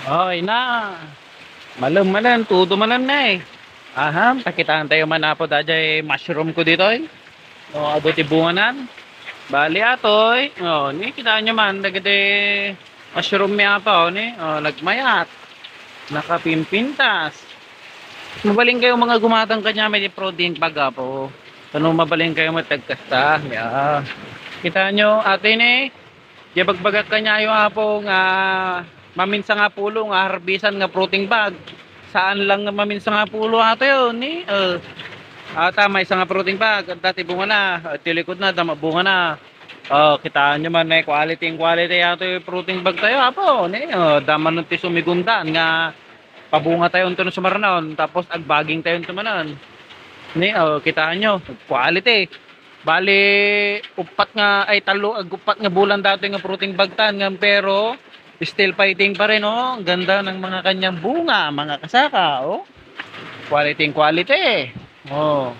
Okay na. Malam, tudo malam na eh. Aham, takitaan tayo man po dajay mushroom ko dito eh. O, abuti bunganan. Bali atoy. O, ni kita nyo man, dagiti mushroom niya pa o ni. O, nagmayat. Nakapimpintas. Mabaling kayo mga gumatang kanya may protein baga po. Kano mabaling kayo matagkasta. Yeah. Kita nyo, ate ni. Bagbagat kanya yung apo nga maminsa nga pulo nga harbisan nga protein bag. Saan lang nga maminsa nga pulo ato yun ni? Tama isang nga protein bag. Dati bunga na. Tilikod na, tama bunga na. Kitaan nyo man quality ato yung protein bag tayo apo ni. Daman nun ti sumigundan nga pabunga tayo nito sa maranaon. Tapos agbaging tayo nito manan. Ni, kitaan nyo. Quality. Bali, upat nga, ay talo, upat nga bulan dati nga fruiting bagtan nga, pero still fighting pa rin, oh. Ang ganda ng mga kanyang bunga, mga kasaka, oh. Quality, oh.